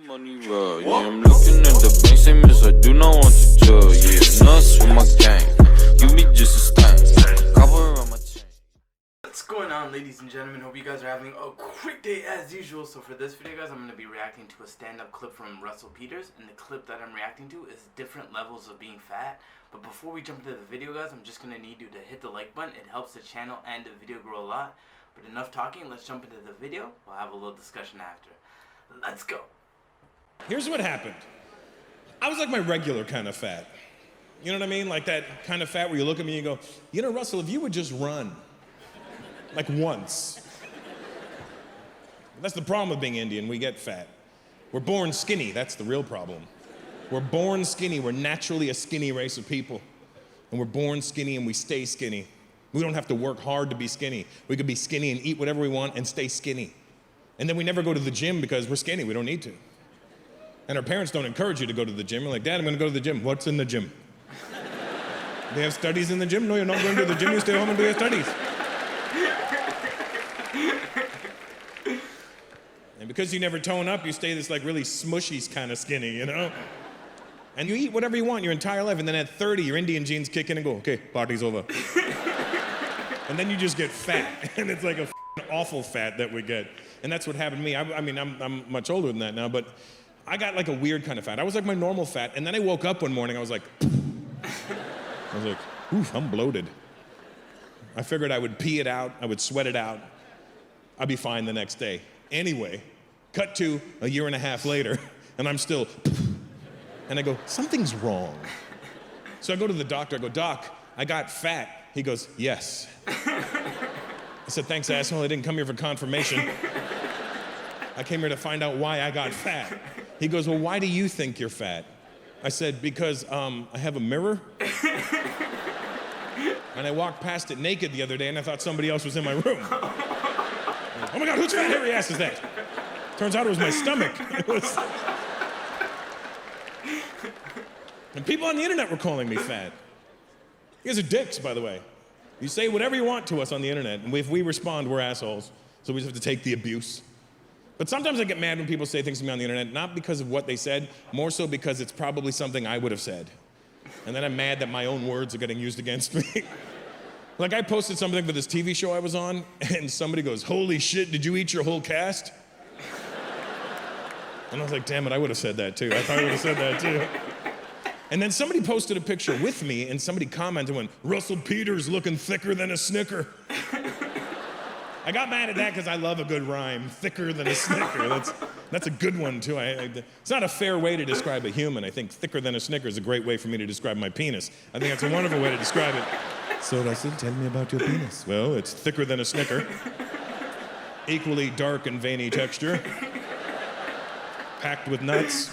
Money raw, yeah, I'm looking at the bank statements, I do not want to tell, yeah, nuts with my gang, you be just a stain, cover on my chain. What's going on, ladies and gentlemen? Hope you guys are having a great day as usual. So for this video, guys, I'm going to be reacting to a stand-up clip from Russell Peters, and the clip that I'm reacting to is different levels of being fat. But before we jump into the video, guys, I'm just going to need you to hit the like button. It helps the channel and the video grow a lot. But enough talking, let's jump into the video. We'll have a little discussion after. Let's go. Here's what happened. I was like my regular kind of fat. You know what I mean? Like that kind of fat where you look at me and you go, you know, Russell, if you would just run. Like once. That's the problem with being Indian, we get fat. We're born skinny, that's the real problem. We're born skinny, we're naturally a skinny race of people. And we're born skinny and we stay skinny. We don't have to work hard to be skinny. We could be skinny and eat whatever we want and stay skinny. And then we never go to the gym because we're skinny, we don't need to. And our parents don't encourage you to go to the gym. We're like, Dad, I'm gonna go to the gym. What's in the gym? They have studies in the gym? No, you're not going to the gym, you stay home and do your studies. And because you never tone up, you stay this like really smushy kind of skinny, you know? And you eat whatever you want your entire life, and then at 30, your Indian genes kick in and go, okay, party's over. And then you just get fat, and it's like a awful fat that we get. And that's what happened to me. I mean, I'm much older than that now, but I got like a weird kind of fat. I was like my normal fat, and then I woke up one morning, I was like, oof, I'm bloated. I figured I would pee it out, I would sweat it out, I'd be fine the next day. Anyway, cut to a year and a half later, and I'm still, and I go, something's wrong. So I go to the doctor, I go, Doc, I got fat. He goes, yes. I said, thanks, asshole, I didn't come here for confirmation. I came here to find out why I got fat. He goes, well, why do you think you're fat? I said, because I have a mirror. And I walked past it naked the other day, and I thought somebody else was in my room. Oh my God, whose fat hairy ass is that? Turns out it was my stomach. It was... And people on the internet were calling me fat. You guys are dicks, by the way. You say whatever you want to us on the internet, and if we respond, we're assholes. So we just have to take the abuse. But sometimes I get mad when people say things to me on the internet, not because of what they said, more so because it's probably something I would have said. And then I'm mad that my own words are getting used against me. Like I posted something for this TV show I was on, and somebody goes, holy shit, did you eat your whole cast? And I was like, damn it, I would have said that too. I probably would have said that too. And then somebody posted a picture with me, and somebody commented, went, Russell Peters looking thicker than a Snicker. I got mad at that because I love a good rhyme, thicker than a Snicker. That's a good one too. It's not a fair way to describe a human. I think thicker than a Snicker is a great way for me to describe my penis. I think that's a wonderful way to describe it. So Russell, tell me about your penis. Well, it's thicker than a Snicker. Equally dark and veiny texture. Packed with nuts.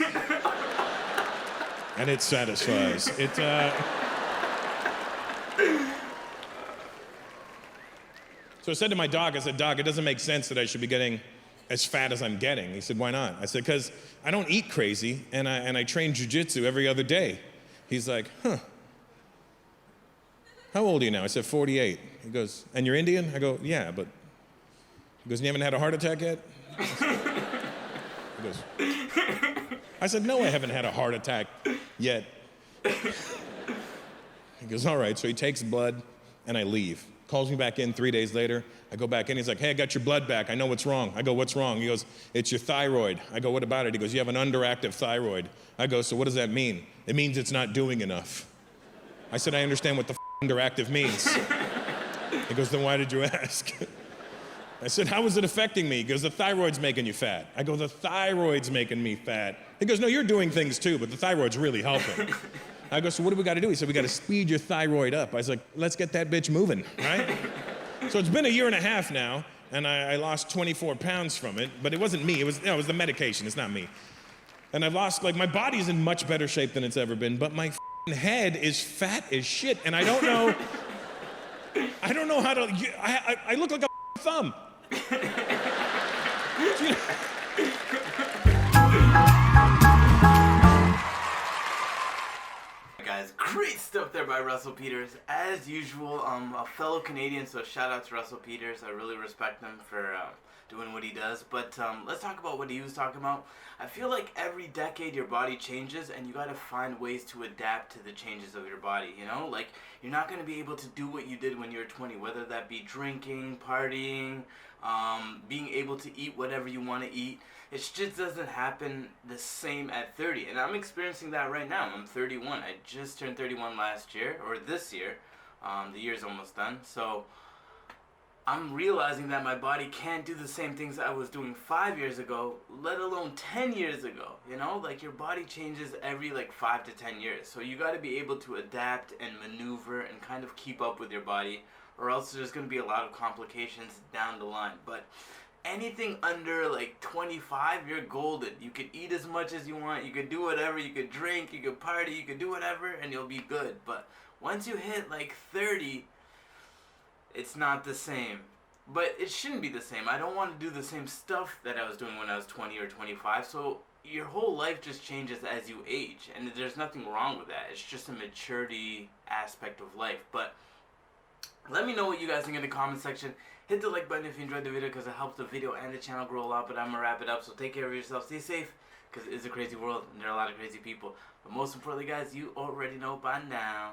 And it satisfies. So I said to my doc, I said, Doc, it doesn't make sense that I should be getting as fat as I'm getting. He said, why not? I said, because I don't eat crazy, and I train jujitsu every other day. He's like, huh. How old are you now? I said, 48. He goes, and you're Indian? I go, yeah, but... He goes, you haven't had a heart attack yet? He goes... I said, no, I haven't had a heart attack yet. He goes, all right, so he takes blood, and I leave. Calls me back in 3 days later. I go back in, he's like, hey, I got your blood back. I know what's wrong. I go, what's wrong? He goes, it's your thyroid. I go, what about it? He goes, you have an underactive thyroid. I go, so what does that mean? It means it's not doing enough. I said, I understand what the underactive means. He goes, then why did you ask? I said, how is it affecting me? He goes, the thyroid's making you fat. I go, the thyroid's making me fat. He goes, no, you're doing things too, but the thyroid's really helping. I go, so what do we got to do? He said, we got to speed your thyroid up. I was like, let's get that bitch moving, right? So it's been a year and a half now, and I lost 24 pounds from it, but it wasn't me. It was the medication. It's not me. And I've lost, like, my body's in much better shape than it's ever been, but my head is fat as shit, and I don't know how to, I look like a thumb. Guys, great stuff there by Russell Peters. As usual, a fellow Canadian, so shout out to Russell Peters. I really respect him for doing what he does. But let's talk about what he was talking about. I feel like every decade your body changes, and you gotta find ways to adapt to the changes of your body, you know? Like, you're not gonna be able to do what you did when you were 20, whether that be drinking, partying, being able to eat whatever you want to eat. It just doesn't happen the same at 30. And I'm experiencing that right now. I'm 31. I just turned 31 last year, or this year. The year's almost done. So I'm realizing that my body can't do the same things I was doing 5 years ago, let alone 10 years ago. You know, like your body changes every like 5 to 10 years. So you got to be able to adapt and maneuver and kind of keep up with your body, or else there's going to be a lot of complications down the line. But anything under like 25, you're golden. You could eat as much as you want, you could do whatever, you could drink, you could party, you could do whatever, and you'll be good. But once you hit like 30, it's not the same. But it shouldn't be the same. I don't want to do the same stuff that I was doing when I was 20 or 25. So your whole life just changes as you age, and there's nothing wrong with that. It's just a maturity aspect of life. But let me know what you guys think in the comment section. Hit the like button if you enjoyed the video, because it helps the video and the channel grow a lot. But I'm going to wrap it up. So take care of yourself. Stay safe, because it is a crazy world and there are a lot of crazy people. But most importantly, guys, you already know by now.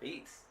Peace.